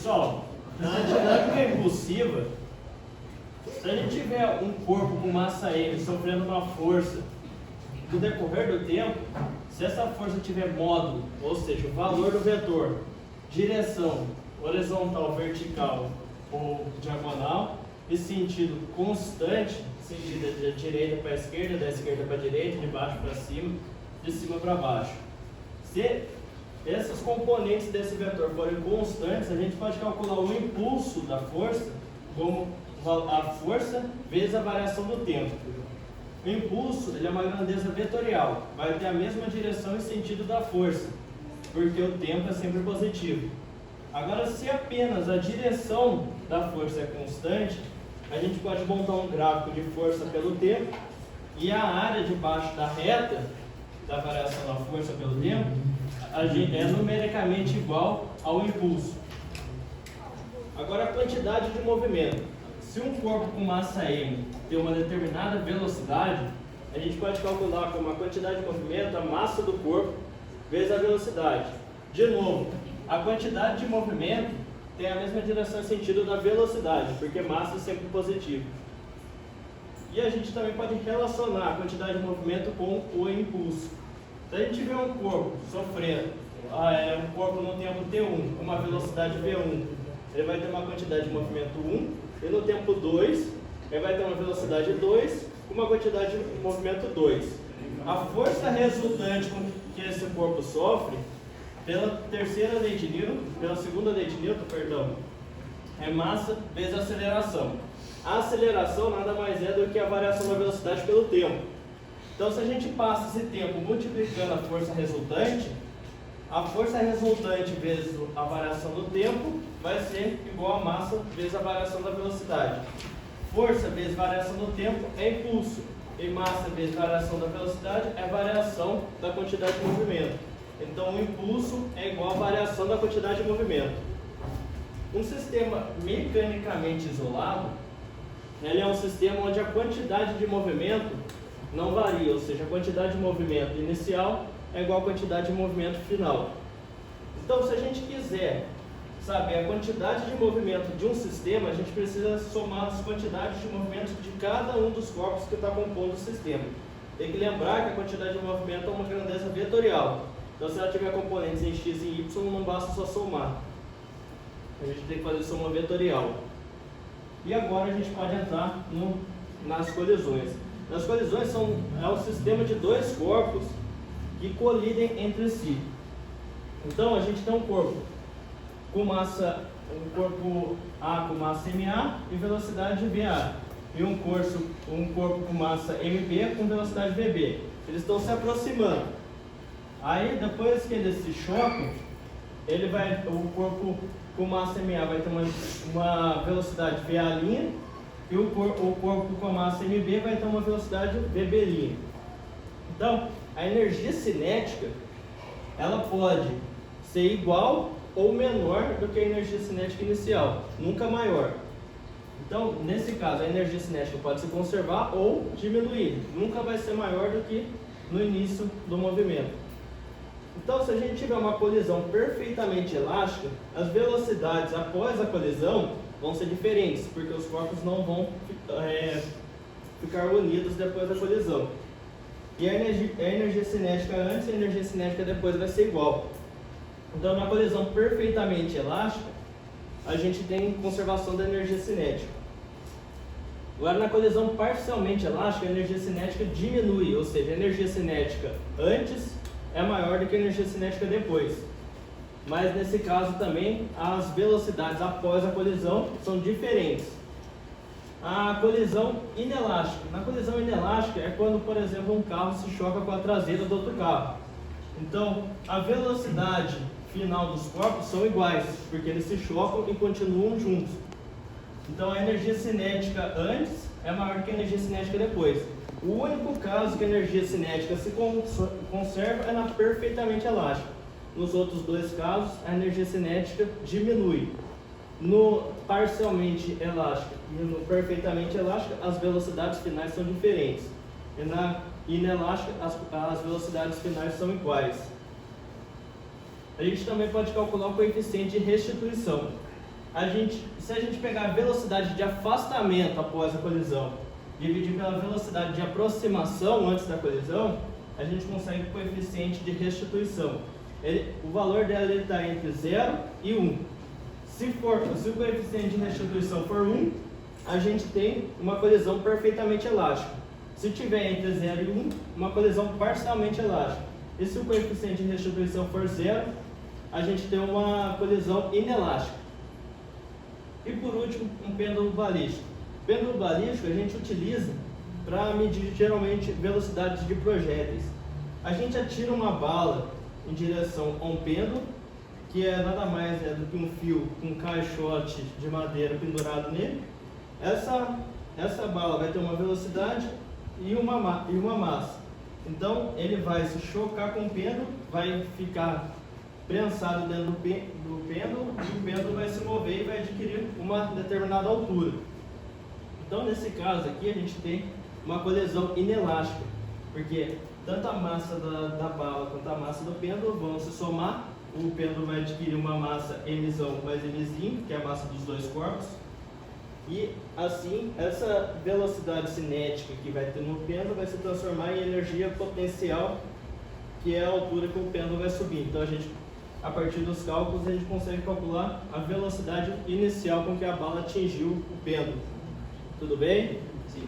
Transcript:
Pessoal, na dinâmica impulsiva, se a gente tiver um corpo com massa M sofrendo uma força no decorrer do tempo, se essa força tiver módulo, ou seja, o valor do vetor, direção horizontal, vertical ou diagonal, e sentido constante, sentido da direita para a esquerda, da esquerda para a direita, de baixo para cima, de cima para baixo. Se esses componentes desse vetor forem constantes, a gente pode calcular o impulso da força como a força vezes a variação do tempo. O impulso ele é uma grandeza vetorial, vai ter a mesma direção e sentido da força, porque o tempo é sempre positivo. Agora, se apenas a direção da força é constante, a gente pode montar um gráfico de força pelo tempo e a área debaixo da reta da variação da força pelo tempo é numericamente igual ao impulso. Agora, a quantidade de movimento. Se um corpo com massa M tem uma determinada velocidade, a gente pode calcular como a quantidade de movimento, a massa do corpo, vezes a velocidade. De novo, a quantidade de movimento tem a mesma direção e sentido da velocidade, porque massa é sempre positivo. E a gente também pode relacionar a quantidade de movimento com o impulso. Se a gente tiver um corpo sofrendo, um corpo no tempo T1, com uma velocidade V1, ele vai ter uma quantidade de movimento 1, e no tempo 2, ele vai ter uma velocidade 2, com uma quantidade de movimento 2. A força resultante com que esse corpo sofre, pela segunda lei de Newton, é massa vezes aceleração. A aceleração nada mais é do que a variação da velocidade pelo tempo. Então, se a gente passa esse tempo multiplicando a força resultante vezes a variação do tempo vai ser igual a massa vezes a variação da velocidade. Força vezes variação do tempo é impulso, e massa vezes variação da velocidade é variação da quantidade de movimento. Então, o impulso é igual à variação da quantidade de movimento. Um sistema mecanicamente isolado, ele é um sistema onde a quantidade de movimento não varia, ou seja, a quantidade de movimento inicial é igual à quantidade de movimento final. Então, se a gente quiser saber a quantidade de movimento de um sistema, a gente precisa somar as quantidades de movimento de cada um dos corpos que está compondo o sistema. Tem que lembrar que a quantidade de movimento é uma grandeza vetorial. Então, se ela tiver componentes em x e y, não basta só somar. A gente tem que fazer soma vetorial. E agora a gente pode entrar nas colisões. As colisões é um sistema de dois corpos que colidem entre si. Então, a gente tem um corpo com massa, um corpo A com massa MA e velocidade VA. E um corpo com massa MB com velocidade VB. Eles estão se aproximando. Aí, depois que eles se chocam, o corpo com massa MA vai ter uma velocidade VA' e o corpo com massa MB vai ter uma velocidade VB'. Então, a energia cinética ela pode ser igual ou menor do que a energia cinética inicial, nunca maior. Então, nesse caso, a energia cinética pode se conservar ou diminuir, nunca vai ser maior do que no início do movimento. Então, se a gente tiver uma colisão perfeitamente elástica, as velocidades após a colisão vão ser diferentes, porque os corpos não vão ficar unidos depois da colisão. E a energia cinética antes e a energia cinética depois vai ser igual. Então, na colisão perfeitamente elástica, a gente tem conservação da energia cinética. Agora, na colisão parcialmente elástica, a energia cinética diminui, ou seja, a energia cinética antes é maior do que a energia cinética depois. Mas nesse caso também as velocidades após a colisão são diferentes. A colisão inelástica. Na colisão inelástica é quando, por exemplo, um carro se choca com a traseira do outro carro. Então, a velocidade final dos corpos são iguais, porque eles se chocam e continuam juntos. Então, a energia cinética antes é maior que a energia cinética depois. O único caso que a energia cinética se conserva é na perfeitamente elástica. Nos outros dois casos, a energia cinética diminui. No parcialmente elástica e no perfeitamente elástica, as velocidades finais são diferentes. E na inelástica, as velocidades finais são iguais. A gente também pode calcular o coeficiente de restituição. se a gente pegar a velocidade de afastamento após a colisão, dividir pela velocidade de aproximação antes da colisão, a gente consegue o coeficiente de restituição. O valor dela está entre 0 e 1. Se o coeficiente de restituição for 1, a gente tem uma colisão perfeitamente elástica. Se tiver entre 0 e 1, uma colisão parcialmente elástica. E se o coeficiente de restituição for 0, a gente tem uma colisão inelástica. E por último, um pêndulo balístico. Pêndulo balístico a gente utiliza para medir geralmente velocidades de projéteis. A gente atira uma bala em direção a um pêndulo, que é nada mais do que um fio com um caixote de madeira pendurado nele. Essa bala vai ter uma velocidade e uma massa. Então ele vai se chocar com o pêndulo, vai ficar prensado dentro do pêndulo, e o pêndulo vai se mover e vai adquirir uma determinada altura. Então nesse caso aqui a gente tem uma colisão inelástica, porque tanto a massa da bala quanto a massa do pêndulo vão se somar. O pêndulo vai adquirir uma massa mzão mais mzinho, que é a massa dos dois corpos. E assim, essa velocidade cinética que vai ter no pêndulo vai se transformar em energia potencial, que é a altura que o pêndulo vai subir. Então a partir dos cálculos, a gente consegue calcular a velocidade inicial com que a bala atingiu o pêndulo. Tudo bem? Sim.